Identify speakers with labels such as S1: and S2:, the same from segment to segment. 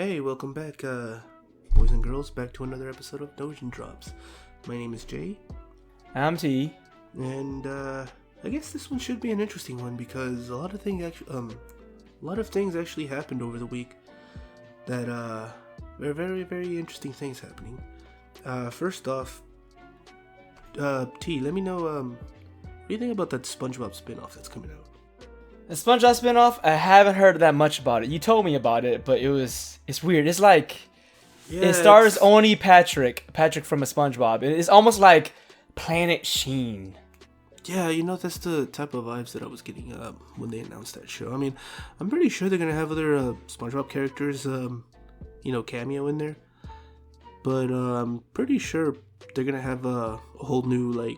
S1: Hey, welcome back, boys and girls, back to another episode of Doujin Drops. My name is Jay.
S2: I'm T.
S1: And, I guess this one should be an interesting one because a lot of things actually happened over the week that, were very, very interesting things happening. First off, T, let me know, what do you think about that SpongeBob spin-off that's coming out?
S2: The SpongeBob spin-off, I haven't heard that much about it. You told me about it, but it's weird. It's like, it stars only Patrick from a SpongeBob. It's almost like Planet Sheen.
S1: Yeah, that's the type of vibes that I was getting when they announced that show. I mean, I'm pretty sure they're going to have other SpongeBob characters, cameo in there. But I'm pretty sure they're going to have a whole new,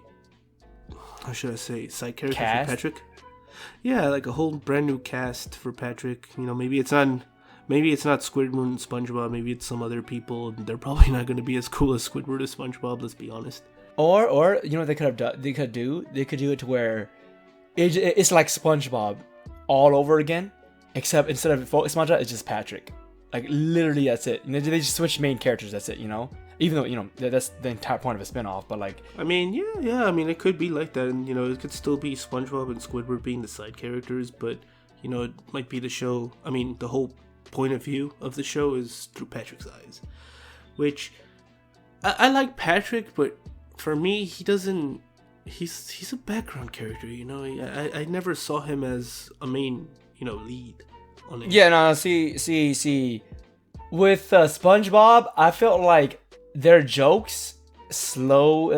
S1: how should I say, side character
S2: Cast?
S1: for Patrick. Yeah, like a whole brand new cast for Patrick. Maybe it's not Squidward and SpongeBob. Maybe it's some other people. They're probably not going to be as cool as Squidward or SpongeBob. Let's be honest.
S2: Or you know what they could have done? They could do it to where it's like SpongeBob all over again, except instead of SpongeBob, it's just Patrick. Like literally, that's it. They just switch main characters. That's it. Even though that's the entire point of a spinoff. But I mean,
S1: yeah. I mean, it could be like that, and it could still be SpongeBob and Squidward being the side characters, but it might be the show. I mean, the whole point of view of the show is through Patrick's eyes, which I like Patrick, but for me, he doesn't. He's a background character, I never saw him as a main, lead on it.
S2: Yeah, no. See. With SpongeBob, I felt like their jokes slowly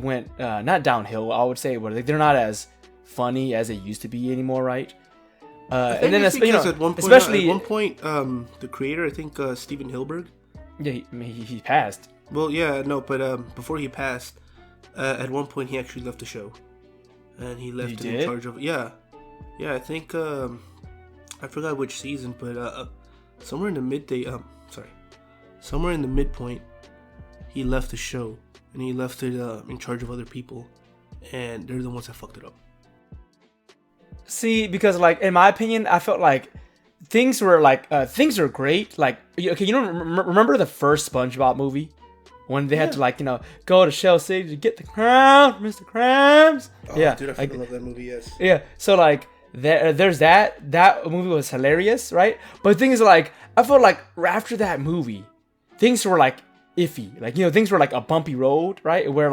S2: went not downhill. I would say, but they're not as funny as they used to be anymore, right? And then
S1: at one point, the creator, I think Steven Hilberg.
S2: Yeah, he passed.
S1: Well, yeah, no, but before he passed, at one point he actually left the show, and he left in charge of. Yeah, I think I forgot which season, but somewhere in the midpoint, he left the show, and he left it in charge of other people, and they're the ones that fucked it up.
S2: See, because in my opinion, I felt like things were great. Remember the first SpongeBob movie when they had to go to Shell City to get the crown, Mr. Krabs?
S1: Oh, yeah, dude, I fucking love that movie. Yes.
S2: Yeah, so there's that movie was hilarious, right? But the thing is, I felt like after that movie, things were iffy. Things were a bumpy road, right? Where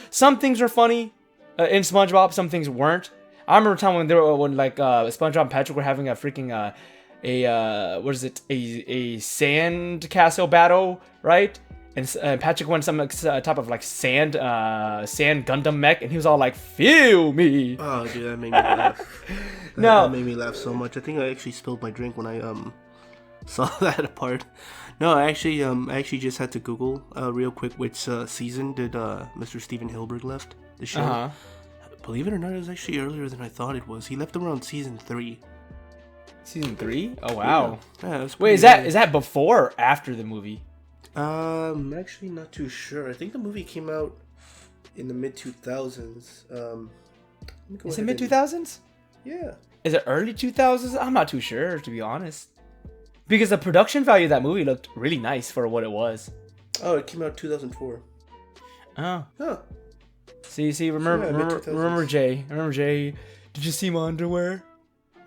S2: some things were funny in SpongeBob, some things weren't. I remember a time when SpongeBob and Patrick were having a freaking a sand castle battle, right? And Patrick won some type of sand Gundam mech, and he was all like, "Feel me!"
S1: Oh, dude, that made me laugh. That made me laugh so much. I think I actually spilled my drink when I saw that part. No, I actually just had to Google real quick which season did Mr. Steven Hilberg left the show.
S2: Uh-huh.
S1: Believe it or not, it was actually earlier than I thought it was. He left around season 3.
S2: Season 3? Oh wow!
S1: Yeah,
S2: wait, is that before or after the movie?
S1: I'm actually not too sure. I think the movie came out in the mid 2000s.
S2: Is it mid 2000s?
S1: Yeah.
S2: Is it early 2000s? I'm not too sure, to be honest. Because the production value of that movie looked really nice for what it was.
S1: Oh, it came out 2004.
S2: Oh.
S1: Huh.
S2: See, remember Jay? Did you see my underwear?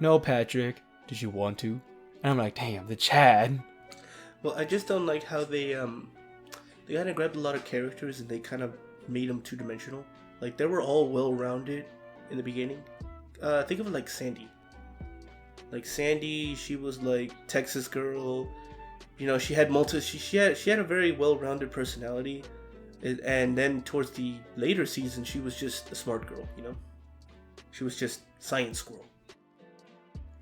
S2: No, Patrick. Did you want to? And I'm like, damn, the Chad.
S1: Well, I just don't like how they kind of grabbed a lot of characters and they kind of made them two-dimensional. They were all well-rounded in the beginning. Think of it like Sandy. Sandy, she was Texas girl. She had she had a very well-rounded personality. And then towards the later season, she was just a smart girl. She was just science squirrel.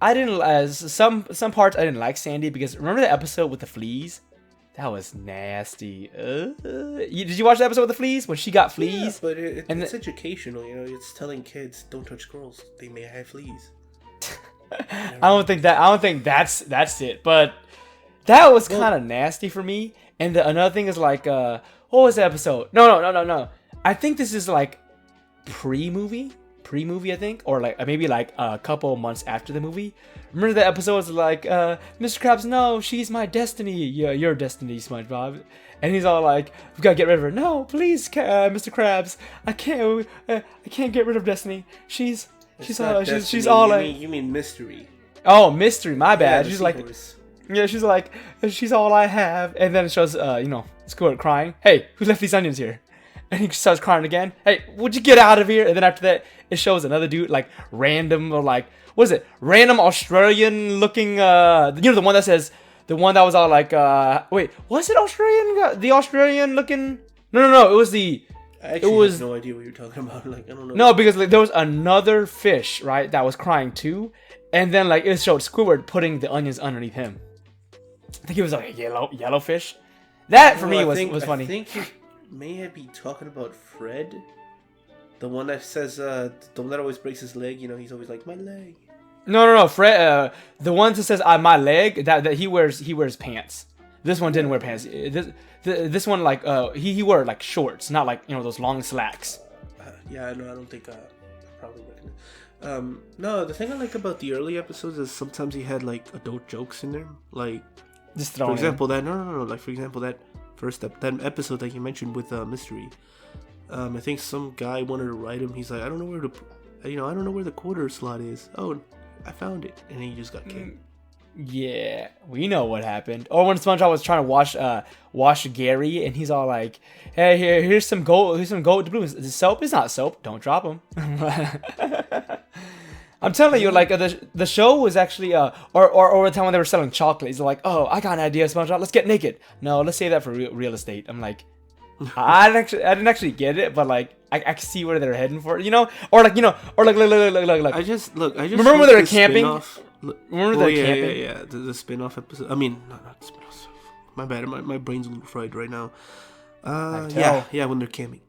S2: I didn't some parts I didn't like Sandy because remember the episode with the fleas? That was nasty. Did you watch the episode with the fleas when she got fleas?
S1: Yeah, but it's educational. It's telling kids don't touch girls; they may have fleas.
S2: I don't think that's it. But that was kind of nasty for me. And another thing is what was the episode? No. I think this is pre-movie, I think, or maybe a couple months after the movie. Remember that episode was like, Mr. Krabs, no, she's my destiny. Yeah, your destiny, SpongeBob. And he's all like, we gotta get rid of her. No, please, Mr. Krabs, I can't get rid of Destiny. She's all like.
S1: You mean Mystery?
S2: Oh, Mystery. My bad.
S1: Yeah,
S2: she's like, yeah, she's like, she's all I have. And then it shows, Squidward crying. Hey, who left these onions here? And he starts crying again. Hey, would you get out of here? And then after that, it shows another dude, like random or like, what is it? Random Australian looking. The one that says. The one that was all like, wait, was it Australian? The Australian looking? No. It was the.
S1: I actually have no idea what you're talking about. Like, I don't know.
S2: No, because like there was another fish, right, that was crying too, and then like it showed Squidward putting the onions underneath him. I think it was like a yellow fish. That for me was funny.
S1: I think you may be talking about Fred, the one that says the one that always breaks his leg. You know, he's always like my leg.
S2: No. Fred, the one that says my leg, that he wears pants. This one didn't wear pants. This one like he wore like shorts, not like those long slacks.
S1: Yeah, no, I don't think I probably recognize. No, the thing I like about the early episodes is sometimes he had like adult jokes in there, like
S2: just
S1: for example that like for example that that episode that you mentioned with Mystery. I think some guy wanted to write him. He's like, I don't know where the quarter slot is. Oh, I found it, and he just got kicked.
S2: Yeah, we know what happened. Or when SpongeBob was trying to wash Gary, and he's all like, "Hey, here's some gold doubloons. Is it soap? It's not soap. Don't drop them." I'm telling you, like the show was actually or the time when they were selling chocolates, they're like, "Oh, I got an idea, SpongeBob. Let's get naked." No, let's save that for real estate. I'm like. I didn't actually get it, but like I can see where they're heading for, or like look. I just
S1: remember when
S2: they were camping. Remember they were camping?
S1: Yeah. The spin-off episode. I mean, not spin-off. My bad. My brain's a little fried right now. Yeah, when they're camping.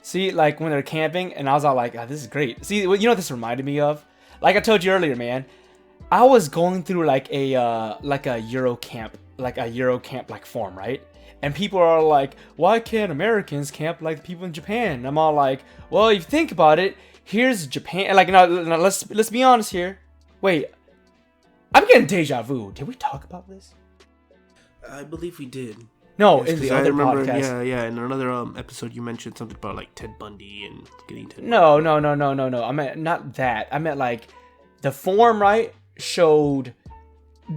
S2: See, like when they're camping, and I was all like, "This is great." See, you know what this reminded me of? Like I told you earlier, man. I was going through like a Eurocamp like form, right? And people are like, why can't Americans camp like people in Japan? And I'm all like, well, if you think about it, here's Japan. Like, now let's be honest here. Wait, I'm getting deja vu. Did we talk about this?
S1: I believe we did.
S2: No, in the other podcast.
S1: Yeah. In another episode, you mentioned something about like Ted Bundy and getting Ted.
S2: No. I meant not that. I meant like the form, right? Showed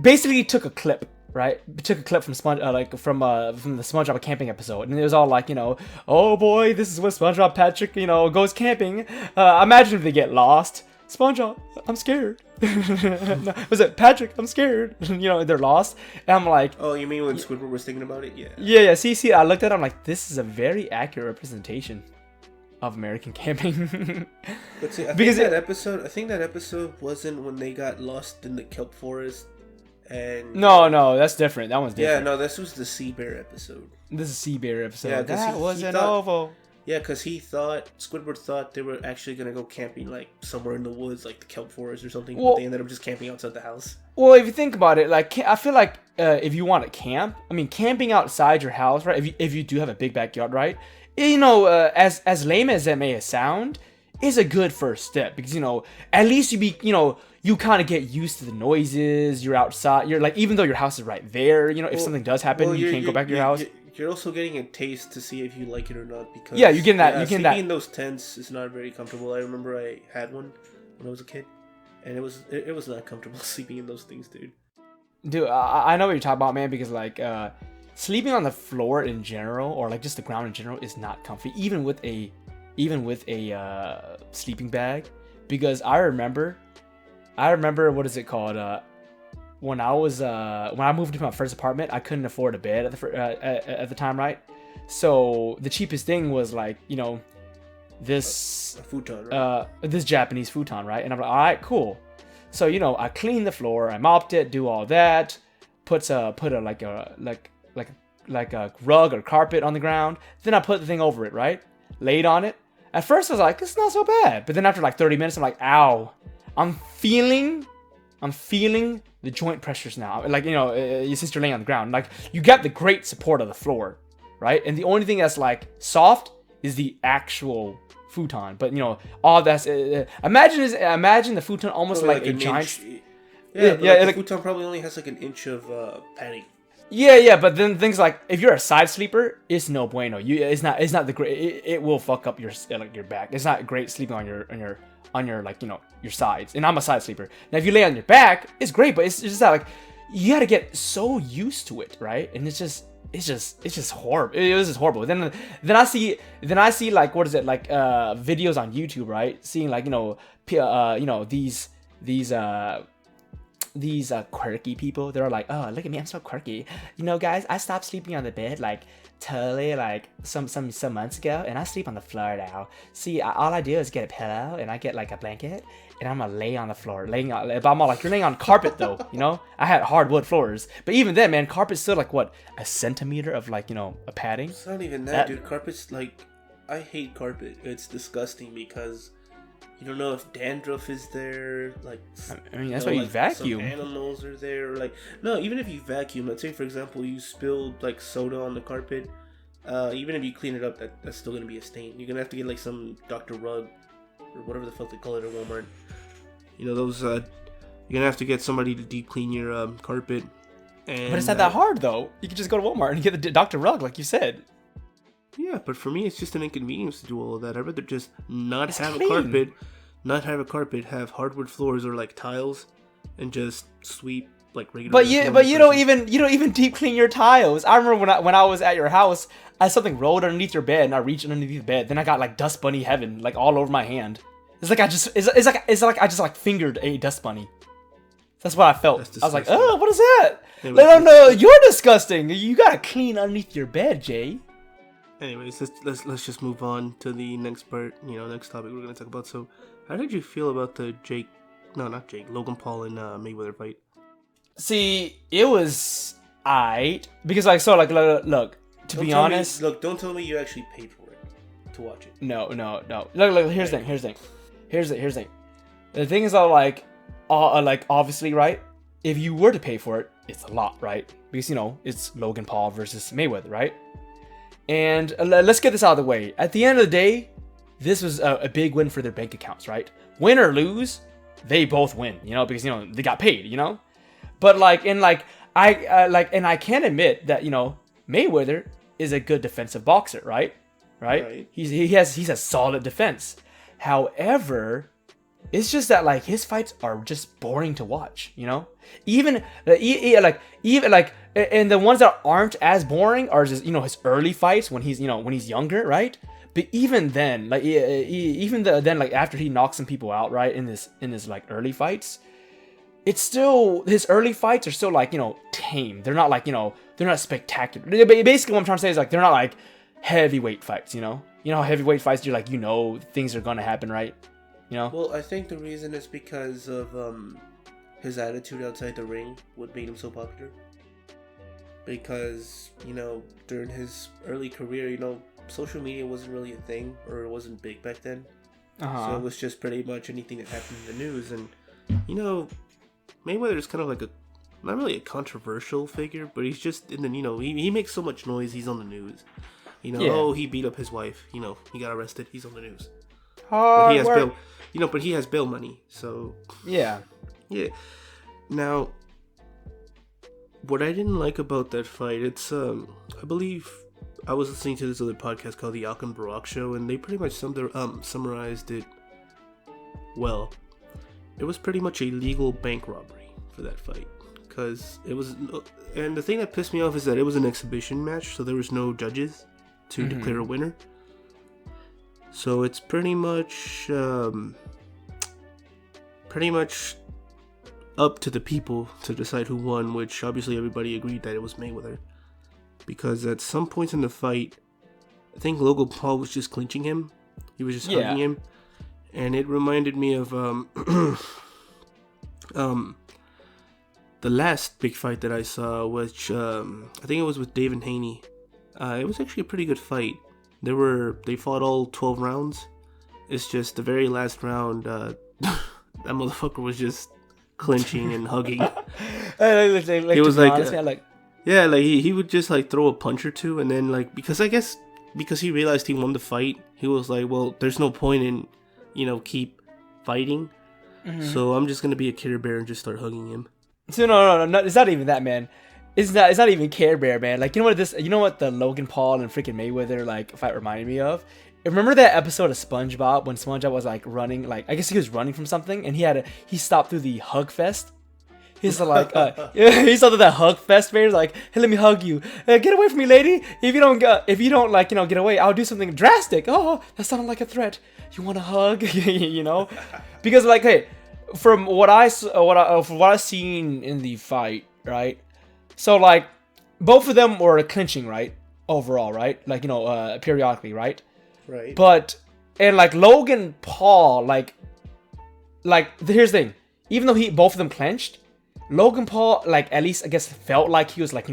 S2: basically took a clip. Right, took a clip from from the SpongeBob camping episode, and it was all like, oh boy, this is what SpongeBob Patrick, goes camping. Imagine if they get lost. SpongeBob, I'm scared. Was it Patrick? I'm scared. They're lost, and I'm like,
S1: oh, you mean when Squidward was thinking about it? Yeah.
S2: Yeah. See, I looked at it, I'm like, this is a very accurate representation of American camping.
S1: But see, I think that episode wasn't when they got lost in the kelp forest. And
S2: no, that's different. That one's different.
S1: Yeah, no, this was the Sea Bear episode.
S2: This is Sea Bear episode.
S1: Yeah,
S2: that was an OVO.
S1: Yeah, because Squidward thought they were actually gonna go camping like somewhere in the woods, like the kelp forest or something. But they ended up just camping outside the house. Well,
S2: if you think about it, like I feel like if you want to camp, I mean, camping outside your house, right? If you do have a big backyard, right? As lame as that may sound, is a good first step because at least you kind of get used to the noises. You're outside. You're like, even though your house is right there, if something does happen, you can't go back to your house.
S1: You're also getting a taste to see if you like it or not. Because
S2: you're getting that.
S1: Sleeping in those tents is not very comfortable. I remember I had one when I was a kid, and it was not comfortable sleeping in those things, dude.
S2: Dude, I know what you're talking about, man. Because like sleeping on the floor in general, or like just the ground in general, is not comfy. Even with a sleeping bag, because I remember what is it called? When I moved into my first apartment, I couldn't afford a bed at the time, right? So the cheapest thing was like this
S1: a futon, right?
S2: This Japanese futon, right? And I'm like, all right, cool. So I cleaned the floor, I mopped it, do all that, put a rug or carpet on the ground. Then I put the thing over it, right? Laid on it. At first I was like, it's not so bad. But then after like 30 minutes, I'm like, ow. I'm feeling the joint pressures now. Like, since you're laying on the ground, like you get the great support of the floor, right? And the only thing that's like soft is the actual futon. But all that's imagine the futon almost like a giant.
S1: Yeah, but
S2: yeah,
S1: like, the futon probably only has like an inch of padding.
S2: Yeah, but then things like if you're a side sleeper, it's no bueno. It's not the great. It will fuck up your like your back. It's not great sleeping on your like your sides. And I'm a side sleeper. Now if you lay on your back, it's great, but it's just that like you got to get so used to it, right? And it's just horrible. It was just horrible. Then I see like what is it like videos on YouTube, right? Seeing like these quirky people. They're like, oh, look at me, I'm so quirky. Guys, I stopped sleeping on the bed like totally like some months ago, and I sleep on the floor now. See, all I do is get a pillow and I get like a blanket, and I'm gonna lay on the floor, but I'm all like, you're laying on carpet though, I had hardwood floors, but even then, man, carpet's still like what, a centimeter of like a padding.
S1: It's not even that, dude. Carpet's like, I hate carpet. It's disgusting because you don't know if dandruff is there. Like,
S2: I mean, that's why you vacuum.
S1: Some animals are there. Like, no, even if you vacuum, let's say for example you spilled like soda on the carpet. Even if you clean it up, that's still gonna be a stain. You're gonna have to get like some Dr. Rug or whatever the fuck they call it at Walmart. Those. You're gonna have to get somebody to deep clean your carpet. And,
S2: but it's not that hard though. You can just go to Walmart and get the Dr. Rug, like you said.
S1: Yeah, but for me, it's just an inconvenience to do all of that. I'd rather just not have a carpet, have hardwood floors or like tiles, and just sweep like regular.
S2: But you don't even deep clean your tiles. I remember when I was at your house, I had something rolled underneath your bed, and I reached underneath the bed. Then I got like dust bunny heaven like all over my hand. It's like I just like fingered a dust bunny. That's what I felt. I was like, oh, what is that? No, you're disgusting. You gotta clean underneath your bed, Jay.
S1: Anyways, let's just move on to the next part. Next topic we're gonna talk about. So, how did you feel about the Logan Paul and Mayweather fight?
S2: See, it was because like look. To be honest,
S1: don't tell me you actually paid for it to watch it.
S2: No. Look. Here's the thing. The thing is, like obviously, right? If you were to pay for it, it's a lot, right? Because it's Logan Paul versus Mayweather, right? And let's get this out of the way. At the end of the day, this was a big win for their bank accounts, right? Win or lose, they both win, because they got paid, But I can admit that Mayweather is a good defensive boxer, right? He has a solid defense. However, it's just that like his fights are just boring to watch, Even and the ones that aren't as boring are just his early fights when he's younger, right? But even then, like after he knocks some people out, right, in his like early fights, it's still, his early fights are still like tame. They're not like they're not spectacular. Basically, what I'm trying to say is like they're not like heavyweight fights. How heavyweight fights do, like things are gonna happen, right?
S1: Well, I think the reason is because of his attitude outside the ring, what made him so popular. Because during his early career, social media wasn't really a thing, or it wasn't big back then. So it was just pretty much anything that happened in the news. And Mayweather is kind of like not really a controversial figure, but he's just in the he makes so much noise. He's on the news. Oh, he beat up his wife. He got arrested. He's on the news. But he has bail. But he has bail money. So
S2: yeah.
S1: Now, what I didn't like about that fight, it's I believe I was listening to this other podcast called the Alkin Barak Show, and they pretty much summarized it well. It was pretty much a legal bank robbery for that fight, because it was, and the thing that pissed me off is that it was an exhibition match, so there was no judges to declare a winner. So it's pretty much up to the people to decide who won, which obviously everybody agreed that it was Mayweather. Because at some points in the fight, I think Logan Paul was just clinching him. He was just hugging him. And it reminded me of the last big fight that I saw, which I think it was with David Haney. It was actually a pretty good fight. They fought all 12 rounds. It's just the very last round, that motherfucker was just clinching and hugging. It was like, yeah, like he would just like throw a punch or two, and then like because he realized he won the fight, he was like, well, there's no point in keep fighting. So I'm just gonna be a Care Bear and just start hugging him.
S2: So no, it's not even that, man. It's not even Care Bear, man. Like, you know what the Logan Paul and freaking Mayweather like fight reminded me of? Remember that episode of SpongeBob when SpongeBob was like running, like I guess he was running from something, and he stopped through the hug fest. He's like, he stopped at that hug fest, man. He's like, hey, let me hug you. Get away from me, lady. If you don't like, get away, I'll do something drastic. Oh, that sounded like a threat. You want a hug? Because like, hey, from what I've seen in the fight, right? So like, both of them were clinching, right? Overall, right? Like, periodically, right?
S1: Right.
S2: But and like Logan Paul, like here's the thing. Even though both of them clenched, Logan Paul, like, at least I guess felt like he was like,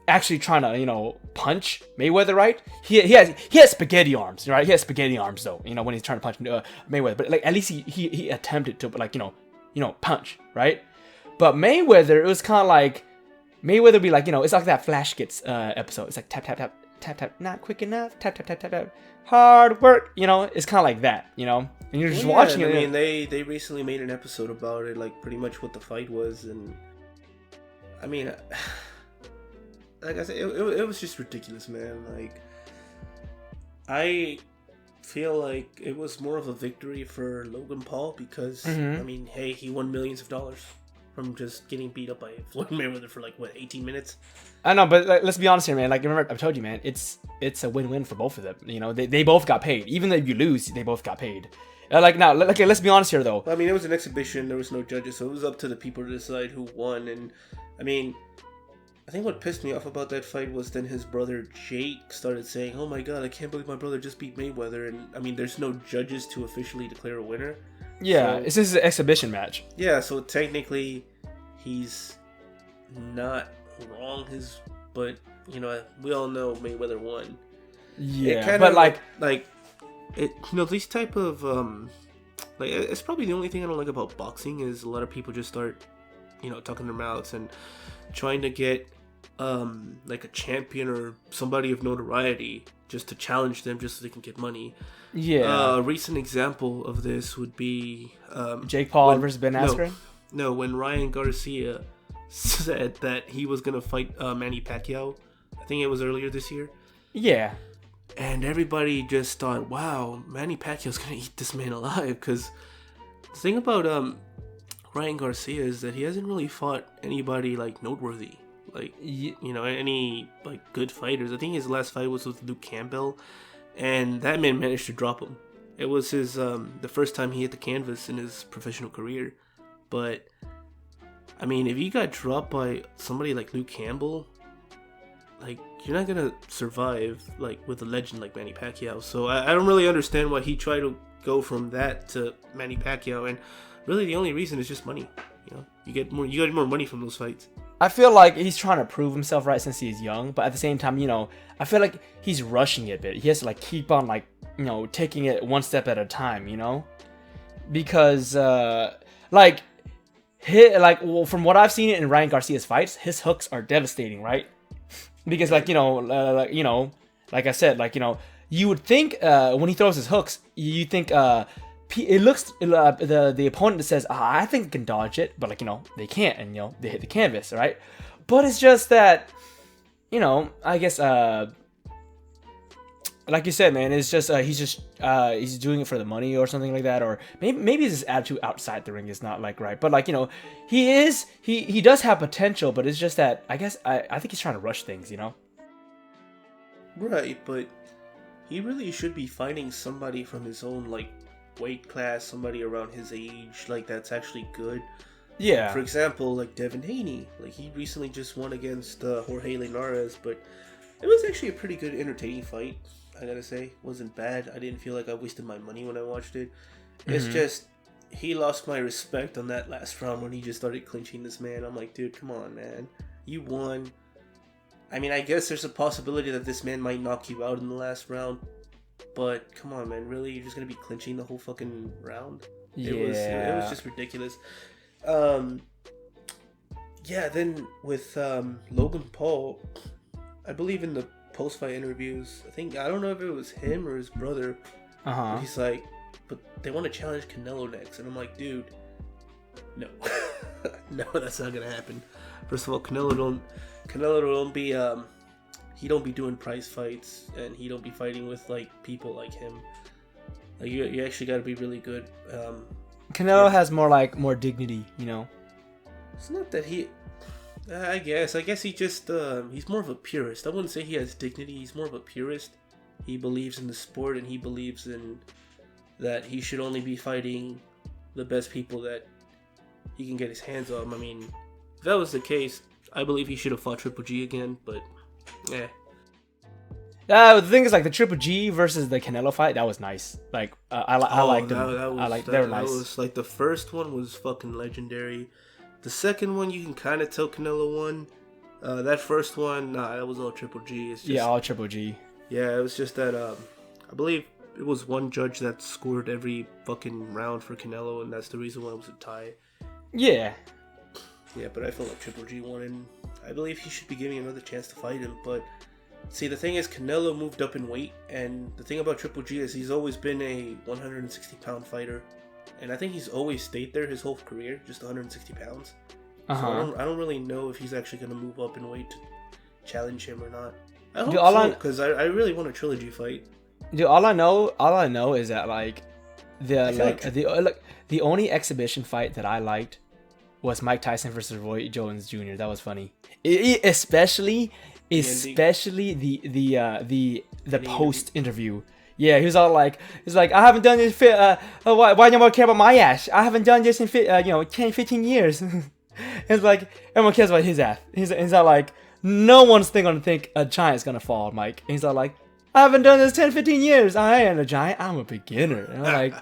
S2: actually trying to, punch Mayweather, right? He has spaghetti arms, right? He has spaghetti arms though, when he's trying to punch Mayweather. But like, at least he attempted to, like, punch, right? But Mayweather, it was kind of like Mayweather be like, it's like that Flash Gets episode. It's like tap tap tap tap tap, not quick enough. Tap tap tap tap tap. Hard work, it's kind of like that, and you're just watching it.
S1: I mean, they recently made an episode about it, like pretty much what the fight was, and I mean, like I said, it was just ridiculous, man. Like, I feel like it was more of a victory for Logan Paul because I mean, hey, he won millions of dollars from just getting beat up by Floyd Mayweather for like 18 minutes.
S2: I know, but like, let's be honest here, man. Like, remember, I told you, man, it's a win-win for both of them. They both got paid. Even though you lose, they both got paid. Let's be honest here, though.
S1: Well, I mean, it was an exhibition. There was no judges, so it was up to the people to decide who won. And I mean, I think what pissed me off about that fight was then his brother Jake started saying, "Oh my God, I can't believe my brother just beat Mayweather." And I mean, there's no judges to officially declare a winner.
S2: Yeah,
S1: so,
S2: this is an exhibition match.
S1: Yeah, so technically, he's not wrong. But we all know Mayweather won.
S2: Yeah, but like
S1: it, these type of like, it's probably the only thing I don't like about boxing is a lot of people just start talking their mouths and trying to get like a champion or somebody of notoriety just to challenge them just so they can get money.
S2: Yeah.
S1: A recent example of this would be
S2: Jake Paul versus Ben Askren.
S1: No, when Ryan Garcia said that he was gonna fight Manny Pacquiao. I think it was earlier this year.
S2: Yeah.
S1: And everybody just thought, wow, Manny Pacquiao's gonna eat this man alive. Because the thing about Ryan Garcia is that he hasn't really fought anybody like noteworthy, like any like good fighters. I think his last fight was with Luke Campbell, and that man managed to drop him. It was his the first time he hit the canvas in his professional career. But I mean, if you got dropped by somebody like Luke Campbell, like, you're not gonna survive like with a legend like Manny Pacquiao. So I don't really understand why he tried to go from that to Manny Pacquiao, and really the only reason is just money. You get more money from those fights.
S2: I feel like he's trying to prove himself, right, since he's young, but at the same time, I feel like he's rushing it a bit. He has to like keep on like taking it one step at a time, because from what I've seen in Ryan Garcia's fights, his hooks are devastating, right? Because like I said, you would think when he throws his hooks, you think it looks the opponent says, I think they can dodge it, but they can't, and they hit the canvas, right? But it's just that I guess like you said, man, it's just he's doing it for the money or something like that, or maybe his attitude outside the ring is not like right, but he does have potential, but it's just that I guess I think he's trying to rush things,
S1: Right, but he really should be fighting somebody from his own like weight class, somebody around his age, like that's actually good.
S2: Yeah.
S1: For example, like Devin Haney, like he recently just won against Jorge Linares, but it was actually a pretty good, entertaining fight. I gotta say, it wasn't bad. I didn't feel like I wasted my money when I watched it. It's just he lost my respect on that last round when he just started clinching this man. I'm like, dude, come on, man, you won. I mean, I guess there's a possibility that this man might knock you out in the last round, but come on, man, really, you're just gonna be clinching the whole fucking round?
S2: Yeah.
S1: It was just ridiculous. Yeah. Then with Logan Paul, I believe in the post-fight interviews, I don't know if it was him or his brother.
S2: Uh-huh.
S1: He's like, but they want to challenge Canelo next, and I'm like, dude, no, no, that's not gonna happen. First of all, Canelo don't be he don't be doing prize fights, and he don't be fighting with like people like him. Like you actually got to be really good.
S2: Canelo has more dignity, you know.
S1: It's not that he. I guess he just he's more of a purist. I wouldn't say he has dignity. He's more of a purist. He believes in the sport, and he believes in that he should only be fighting the best people that he can get his hands on. I mean, if that was the case, I believe he should have fought Triple G again. But yeah.
S2: The thing is, like the Triple G versus the Canelo fight, that was nice. Like I liked them. They were nice.
S1: That was like the first one was fucking legendary. The second one, you can kind of tell Canelo won. That first one, nah, that was all Triple G. It's just,
S2: all Triple G.
S1: Yeah, it was just that I believe it was one judge that scored every fucking round for Canelo, and that's the reason why it was a tie.
S2: Yeah.
S1: Yeah, but I feel like Triple G won, and I believe he should be giving another chance to fight him. But see, the thing is, Canelo moved up in weight, and the thing about Triple G is he's always been a 160-pound fighter, and I think he's always stayed there his whole career, just 160 pounds. So I don't really know if he's actually going to move up in weight to challenge him or not. I hope so, because I really want a trilogy fight.
S2: Dude, all I know is that like the only exhibition fight that I liked was Mike Tyson versus Roy Jones Jr. That was funny, especially the post interview. Yeah, he was like, I haven't done this why do you care about my ass? I haven't done this in 10, 15 years. It's like everyone cares about his ass. He's not like, no one's gonna think a giant's gonna fall, Mike. And he's not like, I haven't done this 10, 15 years. I ain't a giant. I'm a beginner. And I'm like,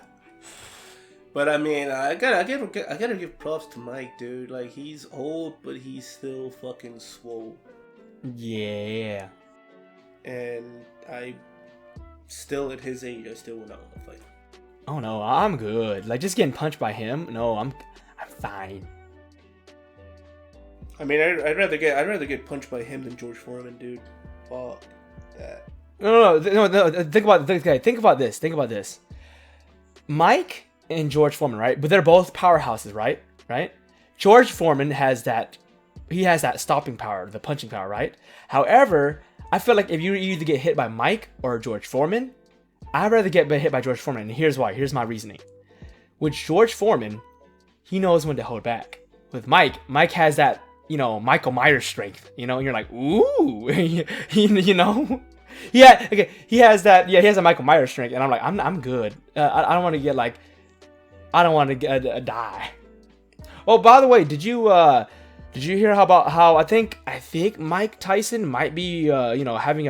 S1: but I mean, I gotta give props to Mike, dude. Like, he's old, but he's still fucking swole.
S2: Yeah.
S1: And I still, at his age, I still would not want to fight him.
S2: Oh no, I'm good. Like, just getting punched by him. No, I'm fine.
S1: I mean, I'd rather get punched by him than George Foreman, dude. Fuck that.
S2: No. Think about this. Mike and George Foreman, right? But they're both powerhouses, right? Right? George Foreman has that stopping power, the punching power, right? However, I feel like if you either get hit by Mike or George Foreman, I'd rather get hit by George Foreman. And here's why. Here's my reasoning. With George Foreman, he knows when to hold back. With Mike has that, Michael Myers strength, and you're like, ooh, Yeah, okay. He has that. Yeah, he has a Michael Myers strength, and I'm like, I'm good. I don't want to get like, I don't want to die. Oh, by the way, did you hear how I think Mike Tyson might be having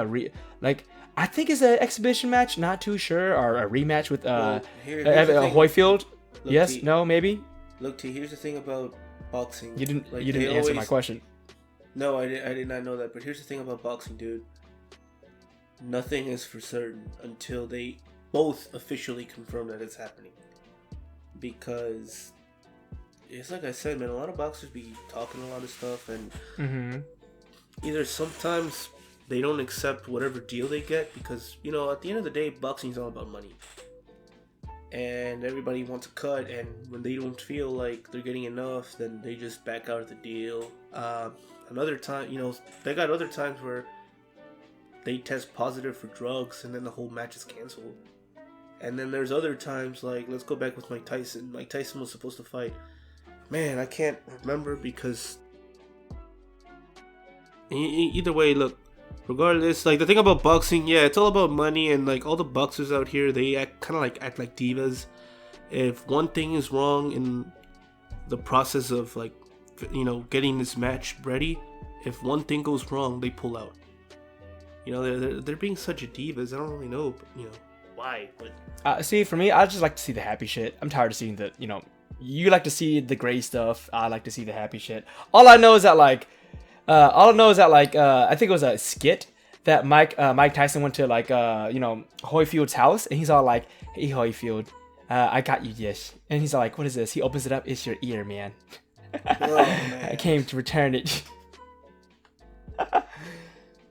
S2: I think it's an exhibition match, not too sure, or a rematch with Holyfield. Yes, no, maybe.
S1: Look, T, here's the thing about boxing.
S2: You didn't answer my question.
S1: No, I did not know that. But here's the thing about boxing, dude. Nothing is for certain until they both officially confirm that it's happening. Because it's like I said, man, a lot of boxers be talking a lot of stuff, and either sometimes they don't accept whatever deal they get because, at the end of the day, boxing is all about money. And everybody wants a cut, and when they don't feel like they're getting enough, then they just back out of the deal. Another time, they got other times where they test positive for drugs, and then the whole match is canceled. And then there's other times, like, let's go back with Mike Tyson. Mike Tyson was supposed to fight. Man, I can't remember because either way, look, regardless, like, the thing about boxing, yeah, it's all about money, and like all the boxers out here, they act like divas. If one thing is wrong in the process of like, getting this match ready, if one thing goes wrong, they pull out. They're being such a divas. I don't really know, why. But
S2: see, for me, I just like to see the happy shit. I'm tired of seeing the, you like to see the gray stuff. I like to see the happy shit. All I know is that I think it was a skit that Mike Tyson went to Holyfield's house, and he's all like, "Hey Holyfield, I got you this," and he's like, "What is this?" He opens it up. It's your ear, man. Oh, man. I came to return it.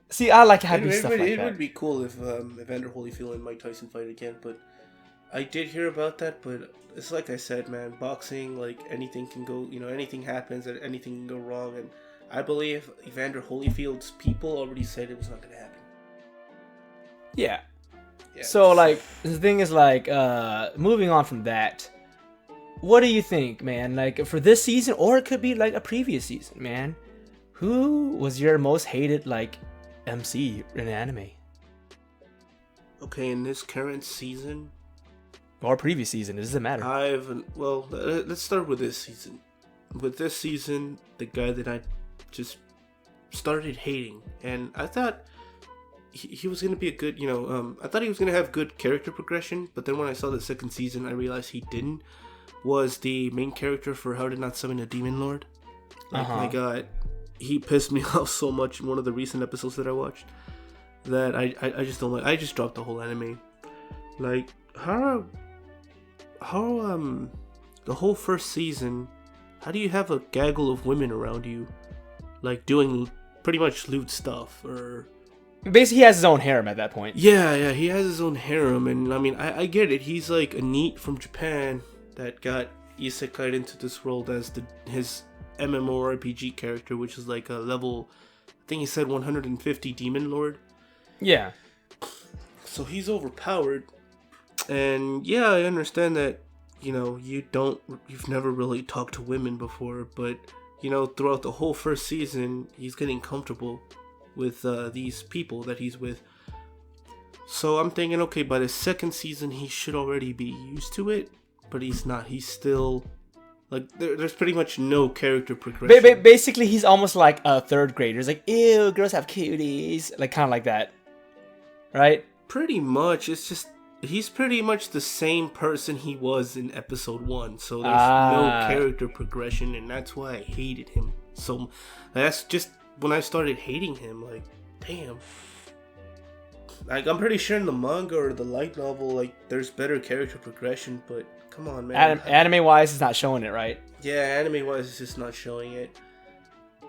S2: See, I like happy stuff like that.
S1: It would be cool if Evander Holyfield and Mike Tyson fight again, but I did hear about that, but it's like I said, man. Boxing, like anything can go. Anything happens, and anything can go wrong. And I believe Evander Holyfield's people already said it was not gonna happen.
S2: Yeah.
S1: Yeah.
S2: So like the thing is like moving on from that, what do you think, man? Like for this season, or it could be like a previous season, man. Who was your most hated like MC in anime?
S1: Okay, in this current season
S2: or previous season, it doesn't matter.
S1: Let's start with this season. With this season, the guy that I just started hating, and I thought he was gonna be a good, I thought he was gonna have good character progression, but then when I saw the second season, I realized he didn't. Was the main character for How to Not Summon a Demon Lord? Like, my God, he pissed me off so much in one of the recent episodes that I watched that I just don't like. I just dropped the whole anime. Like how the whole first season, how do you have a gaggle of women around you, like doing pretty much lewd stuff? Or
S2: basically he has his own harem at that point.
S1: Yeah, he has his own harem, and I mean I get it. He's like a NEET from Japan that got isekai'd into this world as his MMORPG character, which is like a level, I think he said 150 Demon Lord.
S2: Yeah.
S1: So he's overpowered, and yeah, I understand that, you've never really talked to women before, but, throughout the whole first season, he's getting comfortable with these people that he's with. So I'm thinking, okay, by the second season, he should already be used to it, but he's not. He's still, like, there's pretty much no character progression.
S2: Basically, he's almost like a third grader. It's like, ew, girls have cuties. Like, kind of like that. Right?
S1: Pretty much. It's just, he's pretty much the same person he was in episode 1. So there's no character progression, and that's why I hated him. So that's just when I started hating him, like, damn. Like, I'm pretty sure in the manga or the light novel, like, there's better character progression, but come on, man.
S2: Anime-wise, it's not showing it, right?
S1: Yeah, anime-wise, it's just not showing it.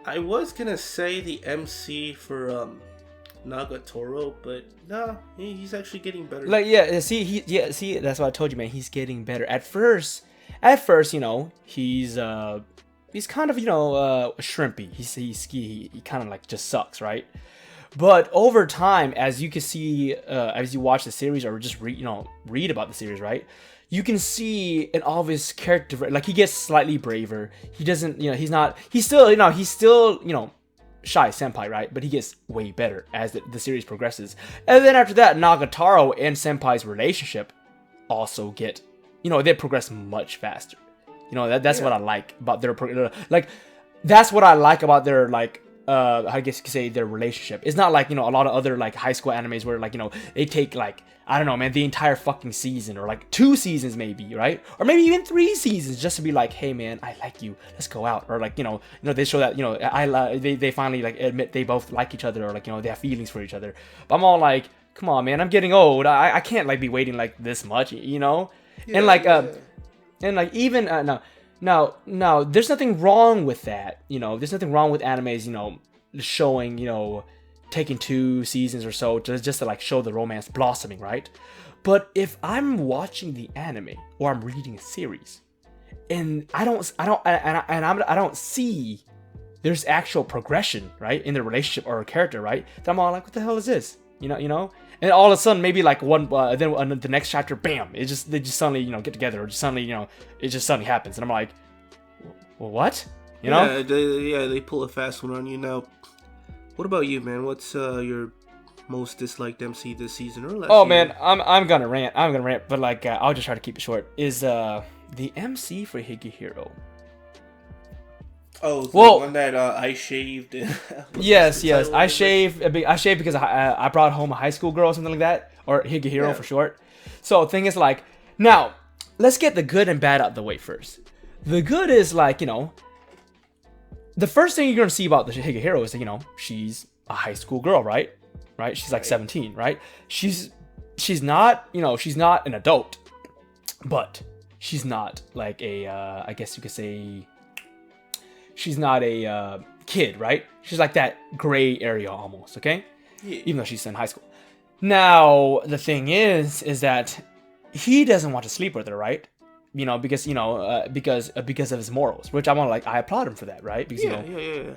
S1: I was gonna say the MC for Nagatoro, but nah, he's actually getting better.
S2: Like, see, that's what I told you, man. He's getting better. At first, he's kind of, shrimpy. He kind of like just sucks, right? But over time, as you can see, as you watch the series or just read about the series, right? You can see an obvious character, like he gets slightly braver. He doesn't, he's still shy senpai, right? But he gets way better as the series progresses. And then after that, Nagatoro and senpai's relationship also get, they progress much faster. That's what I like about their, that's what I like about their, I guess you could say their relationship. It's not like, a lot of other like high school animes where they take like, I don't know, man, the entire fucking season or like 2 seasons maybe, right? Or maybe even 3 seasons just to be like, hey man, I like you, let's go out. Or like, they show that, they finally like admit they both like each other or like, they have feelings for each other. But I'm all like, come on man, I'm getting old. I can't like be waiting like this much,
S1: Yeah,
S2: and like, and like even, Now, there's nothing wrong with that. There's nothing wrong with animes, showing, taking 2 seasons or so just to like show the romance blossoming, right? But if I'm watching the anime or I'm reading a series and I don't see there's actual progression, right, in the relationship or a character, right? Then I'm all like, what the hell is this? And all of a sudden, maybe like then the next chapter, bam! They just suddenly get together, or just suddenly it just suddenly happens, and I'm like, well, what?
S1: Yeah, they pull a fast one on you. Now, what about you, man? What's your most disliked MC this season or last year?
S2: Man, I'm gonna rant, but like I'll just try to keep it short. Is the MC for Higehiro?
S1: Oh, the one that I shaved.
S2: Yes. I shaved because I brought home a high school girl or something like that, or Higehiro for short. So the thing is like, now let's get the good and bad out of the way first. The good is like, the first thing you're gonna see about the Higehiro is that, she's a high school girl, right? She's like 17, right? She's not, she's not an adult, but she's not like a, I guess you could say, she's not a kid, right? She's like that gray area almost, okay?
S1: Yeah.
S2: Even though she's in high school. Now, the thing is that he doesn't want to sleep with her, right? You know, because because of his morals, which I applaud him for that, right? Because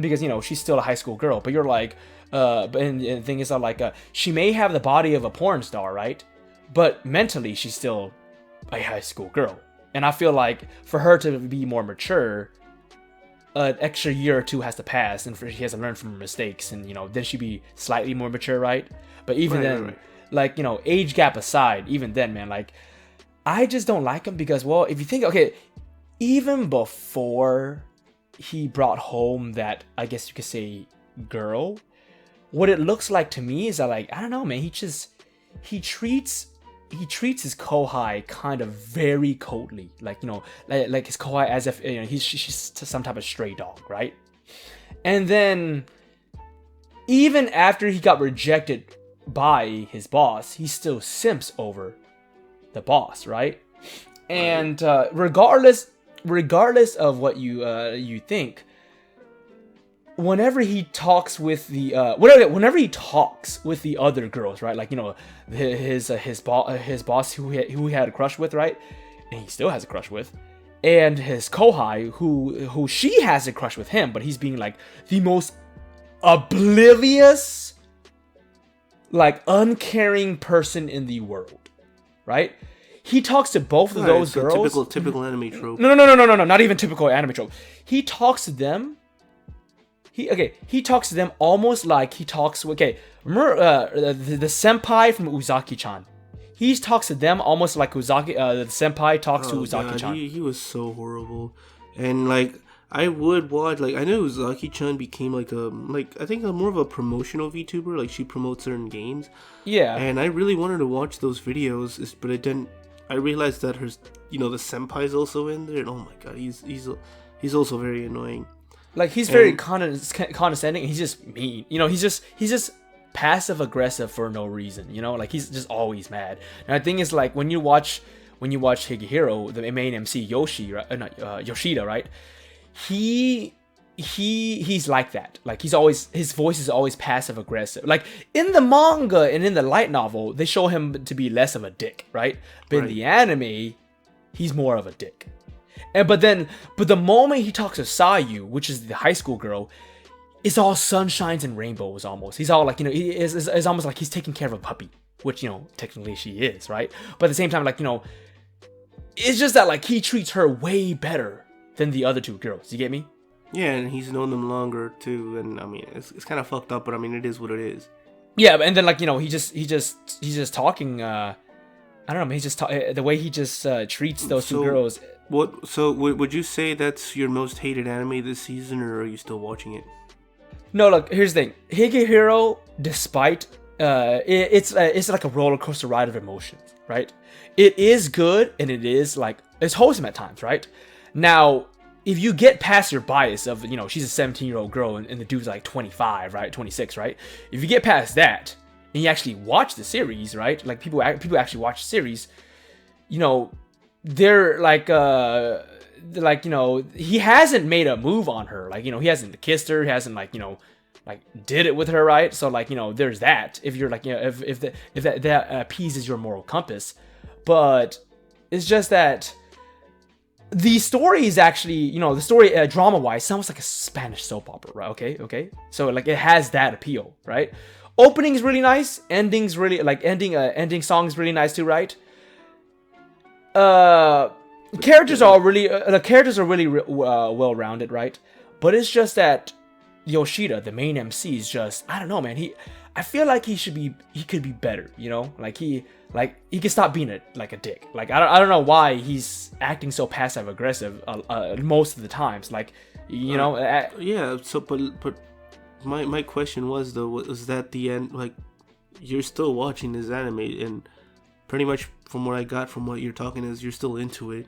S2: because she's still a high school girl, but you're like, and the thing is that like, she may have the body of a porn star, right? But mentally, she's still a high school girl, and I feel like for her to be more mature, an extra year or two has to pass, and she has to learn from her mistakes, and then she'd be slightly more mature, right? But even then, like age gap aside, even then, man, like I just don't like him because, well, if you think, okay, even before he brought home that, I guess you could say, girl, what it looks like to me is that, like, I don't know, man, he treats his kohai kind of very coldly, like like his kohai as if she's some type of stray dog, right? And then even after he got rejected by his boss, he still simps over the boss, right? And regardless of what you think, whenever he talks with the other girls, right? Like his boss who he had a crush with, right? And he still has a crush with, and his kohai who she has a crush with him, but he's being like the most oblivious, like uncaring person in the world, right? He talks to both of those girls.
S1: Typical anime trope.
S2: No, not even typical anime trope. He talks to them. He talks to them almost like he talks. Remember the senpai from Uzaki-chan? He talks to them almost like the senpai talks to Uzaki-chan.
S1: He was so horrible, and like I would watch. Like I know Uzaki-chan became like I think more of a promotional VTuber. Like she promotes certain games.
S2: Yeah.
S1: And I really wanted to watch those videos, but it didn't. I realized that the senpai's also in there, and oh my god, he's also very annoying.
S2: Like he's very condescending. And he's just mean. He's just passive aggressive for no reason. Like he's just always mad. And the thing is, like when you watch Higehiro, the main MC Yoshida, right? He's like that. Like his voice is always passive aggressive. Like in the manga and in the light novel, they show him to be less of a dick, right? But in the anime, he's more of a dick. But the moment he talks to Sayu, which is the high school girl, it's all sunshines and rainbows almost. He's all like, it's almost like he's taking care of a puppy, which, technically she is, right? But at the same time, like, it's just that, like, he treats her way better than the other two girls. You get me?
S1: Yeah, and he's known them longer too, and I mean, it's kind of fucked up, but I mean, it is what it is.
S2: Yeah, and then like he's just talking. I don't know, man, he's just the way he just treats those two girls.
S1: Would you say that's your most hated anime this season, or are you still watching it?
S2: No, look, here's the thing. Higehiro, despite it's like a roller coaster ride of emotions, right? It is good, and it is like it's wholesome at times, right? Now, if you get past your bias of, she's a 17-year-old girl and the dude's like 25, right? 26, right? If you get past that and you actually watch the series, right? Like people actually watch the series, they're like, he hasn't made a move on her. Like, he hasn't kissed her. He hasn't like did it with her, right? So like, there's that. If you're like, if that appeases your moral compass, but it's just that the story is actually, the story drama-wise sounds like a Spanish soap opera, right? Okay. So like it has that appeal, right? Opening is really nice. Ending's really like ending song is really nice too, right? Characters are really well-rounded, right? But it's just that Yoshida, the main MC, is just, I don't know, man. I feel like he could be better, like he could stop being a dick. Like I don't know why he's acting so passive aggressive most of the times. Like
S1: yeah. So but my question was though, was that the end? Like you're still watching this anime, and pretty much from what I got from what you're talking is you're still into it.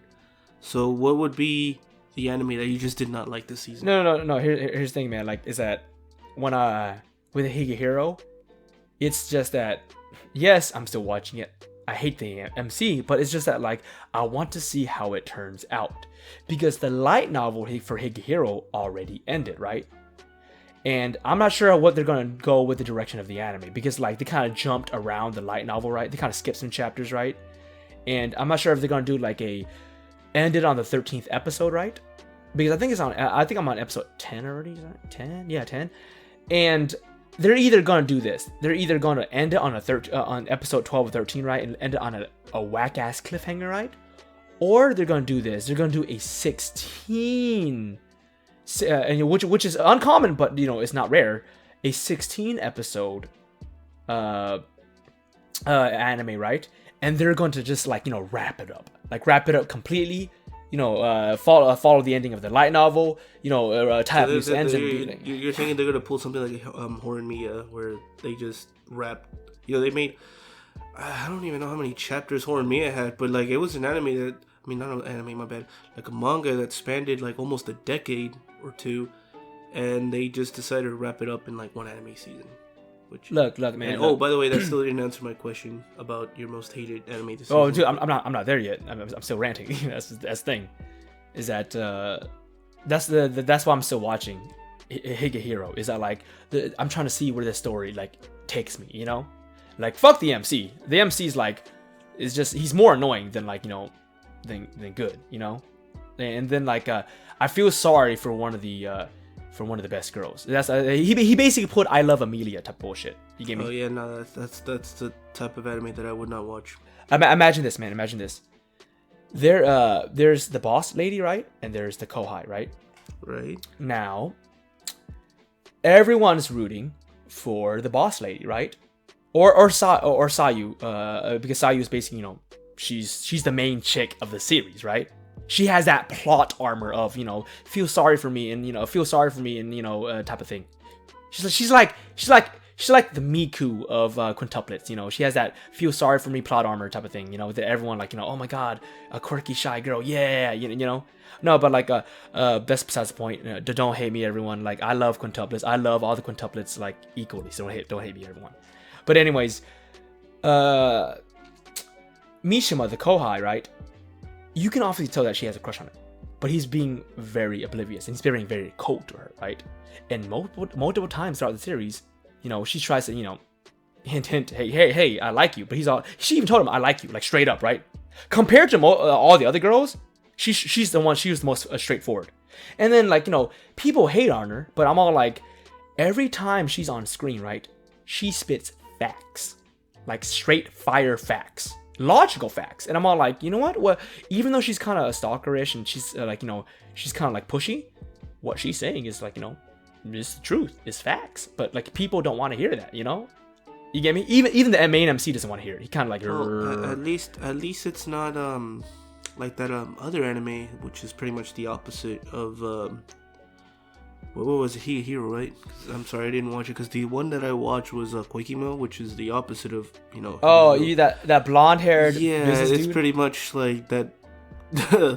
S1: So what would be the anime that you just did not like this season?
S2: No. Here's the thing, man. Like, is that when with Higehiro, it's just that, yes, I'm still watching it. I hate the MC, but it's just that, like, I want to see how it turns out. Because the light novel for Higehiro already ended, right? And I'm not sure what they're going to go with the direction of the anime. Because, like, they kind of jumped around the light novel, right? They kind of skipped some chapters, right? and I'm not sure if they're gonna do like a ended on the 13th episode, right? Because I think I'm on episode 10 already. Is that 10? Yeah, 10. And they're either gonna do this. They're either gonna end it on on episode 12 or 13, right, and end it on a whack ass cliffhanger, right? Or they're gonna do this. They're gonna do a 16, and which is uncommon, but it's not rare. A 16 episode anime, right? And they're going to just wrap it up completely. Follow the ending of the light novel. Tie up loose ends and everything.
S1: You're thinking they're gonna pull something like Horror Mia, where they just wrap. They made. I don't even know how many chapters Horror Mia had, but it was an anime that. I mean, not an anime, my bad. Like a manga that spanned almost a decade or two, and they just decided to wrap it up in one anime season. Which
S2: look, man.
S1: And, by the way, that still didn't answer my question about your most hated anime this season.
S2: Oh, dude, I'm not there yet. I'm still ranting. that's the thing. Is that that's why I'm still watching Higehiro. Is that I'm trying to see where the story takes me. Fuck the MC. The MC's is just he's more annoying than than good. And then I feel sorry for one of the best girls. That's he basically put I Love Amelia type bullshit. You get me?
S1: Oh yeah, no, that's the type of anime that I would not watch.
S2: Imagine this, man. Imagine this. There's the boss lady, right? And there's the kohai, right?
S1: Right.
S2: Now, everyone's rooting for the boss lady, right? Or Sayu, because Sayu is basically she's the main chick of the series, right? She has that plot armor of feel sorry for me and type of thing. She's like the Miku of quintuplets. She has that feel sorry for me plot armor type of thing. That everyone oh my god, a quirky shy girl, yeah, No, but that's besides the point. Don't hate me, everyone. I love quintuplets. I love all the quintuplets equally. So don't hate me, everyone. But anyways, Mishima the kohai, right? You can obviously tell that she has a crush on him, but he's being very oblivious and he's being very cold to her, right? And multiple times throughout the series, she tries to, hint, hey, I like you, but she even told him I like you, straight up, right? Compared to all the other girls, she was the most straightforward. And then people hate on her, but I'm all every time she's on screen, right? She spits facts, straight fire facts. Logical facts, and I'm all you know what? Well, even though she's kind of stalkerish and she's she's kind of pushy, what she's saying is it's the truth, it's facts. But people don't want to hear that, You get me? Even the main MC doesn't want to hear it. He kind of
S1: well, at least it's not like that other anime, which is pretty much the opposite of what was it? Hero, right? I'm sorry, I didn't watch it because the one that I watched was Koikimo, which is the opposite of
S2: Oh, you that blonde haired.
S1: Yeah, it's dude? Pretty much that.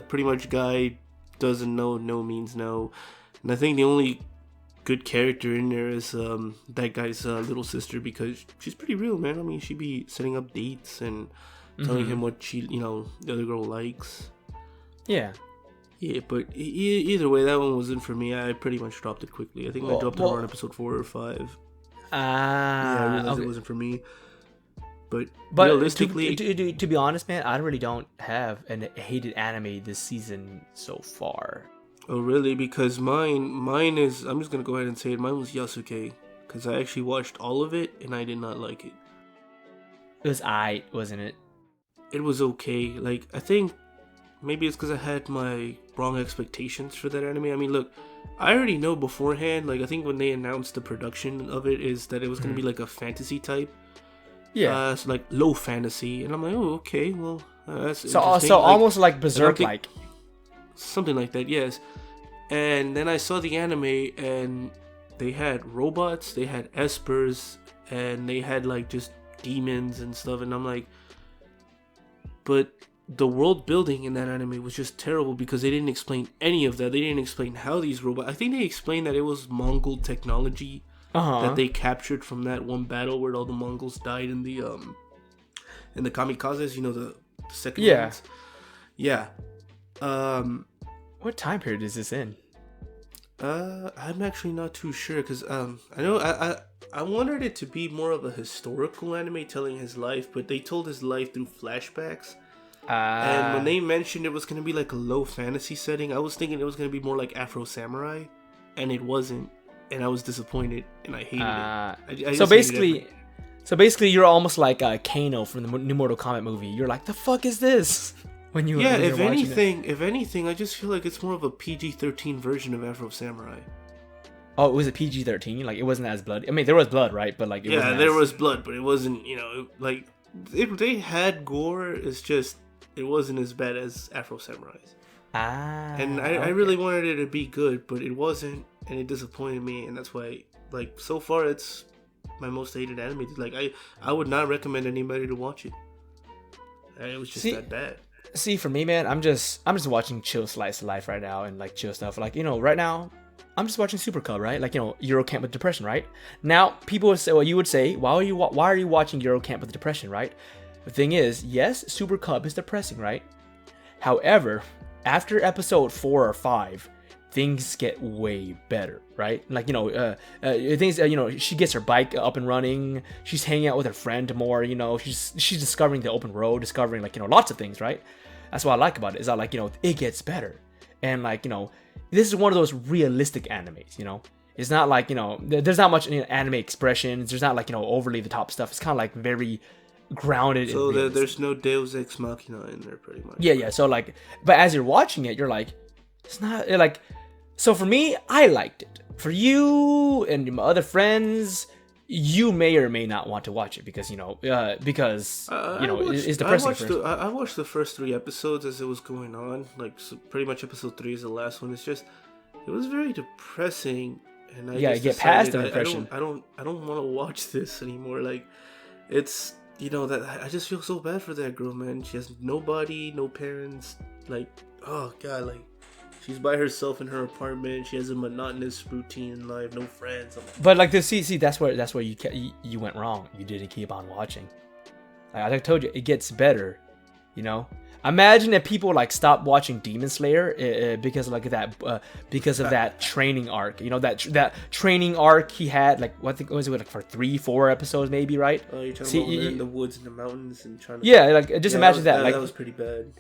S1: Pretty much guy doesn't know no means no, and I think the only good character in there is that guy's little sister because she's pretty real, man. I mean, she be setting up dates and telling him what the other girl likes.
S2: Yeah.
S1: Yeah, but either way, that one wasn't for me. I pretty much dropped it quickly. I think I dropped it around episode 4 or 5.
S2: Yeah,
S1: I realized it wasn't for me. But realistically,
S2: to be honest, man, I really don't have a hated anime this season so far.
S1: Oh, really? Because mine is. I'm just gonna go ahead and say it. Mine was Yasuke, because I actually watched all of it and I did not like it.
S2: It was aight, wasn't it?
S1: It was okay. I think maybe it's because I had my wrong expectations for that anime. I mean, look, I already know beforehand. I think when they announced the production of it, is that it was gonna be a fantasy type.
S2: Yeah.
S1: So low fantasy, and I'm oh, okay, well, that's
S2: so almost like Berserk,
S1: something like that. Yes. And then I saw the anime, and they had robots, they had espers, and they had just demons and stuff, and I'm but the world building in that anime was just terrible because they didn't explain any of that. They didn't explain how these robots. I think they explained that it was Mongol technology that they captured from that one battle where all the Mongols died in the kamikazes. The second ones. Yeah.
S2: What time period is this in?
S1: I'm actually not too sure because I know I wanted it to be more of a historical anime telling his life, but they told his life through flashbacks. And when they mentioned it was going to be like a low fantasy setting, I was thinking it was going to be more like Afro Samurai, and it wasn't. And I was disappointed, and I hated it. I
S2: So
S1: just hated
S2: basically, you're almost like Kano from the new Mortal Kombat movie. You're like, the fuck is this? When you
S1: yeah,
S2: when you're
S1: if anything, I just feel like it's more of a PG-13 version of Afro Samurai.
S2: Oh, it was a PG-13. Like it wasn't as blood. I mean, there was blood, right? But like,
S1: there was blood, but it wasn't. Like they had gore. It's just it wasn't as bad as Afro Samurai's. And I really wanted it to be good, but it wasn't, and it disappointed me, and that's why, like, so far it's my most hated anime. Like I would not recommend anybody to watch it. It was just that bad.
S2: See, for me, man, I'm just watching chill slice of life right now and like chill stuff. Like, right now, I'm just watching Super Cub, right? Like, Euro Camp with Depression, right? Now, people would say, well, you would say, why are you watching Euro Camp with Depression, right? The thing is, yes, Super Cub is depressing, right? However, after episode 4 or 5, things get way better, right? Like, things, she gets her bike up and running. She's hanging out with her friend more, she's discovering the open road, discovering, like, lots of things, right? That's what I like about it, is that, like, it gets better. And, like, this is one of those realistic animes, It's not like, there's not much anime expressions. There's not, like, overly the top stuff. It's kind of, like, very grounded.
S1: So there's no Deus Ex Machina in there, pretty much.
S2: Yeah. So, like, but as you're watching it, you're like, it's not, like, so for me, I liked it. For you and my other friends, you may or may not want to watch it because it's depressing.
S1: I watched the first 3 episodes as it was going on. Like, so pretty much episode 3 is the last one. It's just, it was very depressing, and I just
S2: get past the depression.
S1: I don't want to watch this anymore. Like, it's that I just feel so bad for that girl, man. She has nobody, no parents. Like, oh god, like. She's by herself in her apartment. She has a monotonous routine in life, no friends.
S2: But like see, that's where you went wrong. You didn't keep on watching. Like I told you, it gets better. Imagine if people like stopped watching Demon Slayer because of like that because of that training arc. That training arc he had. Like what was it like for 3-4 episodes maybe, right?
S1: Oh, you're talking about in the woods and the mountains and trying to.
S2: Yeah, like just imagine that. Like
S1: that was pretty bad.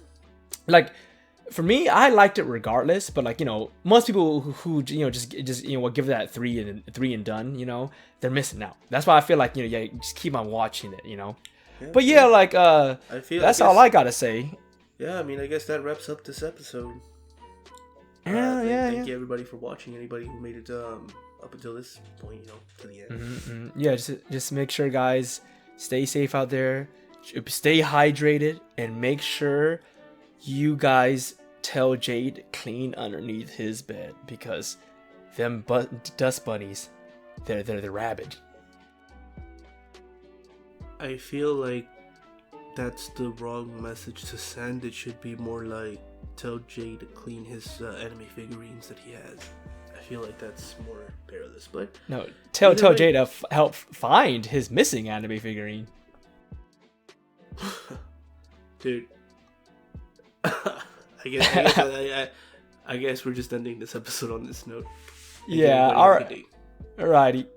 S2: Like. For me, I liked it regardless, but like most people who just give that 3 and done, they're missing out. That's why I feel like just keep on watching it, Yeah, but yeah, like that's all I gotta say.
S1: Yeah, I mean, I guess that wraps up this episode. Thank you everybody for watching. Anybody who made it up until this point, to the end.
S2: Yeah, just make sure, guys, stay safe out there, stay hydrated, and make sure you guys tell Jade to clean underneath his bed because them dust bunnies, they're rabid.
S1: I feel like that's the wrong message to send. It should be more like tell Jade to clean his anime figurines that he has. I feel like that's more perilous, but
S2: no, tell Jade to help find his missing anime figurine.
S1: Dude. I guess we're just ending this episode on this note.
S2: Yeah, alrighty.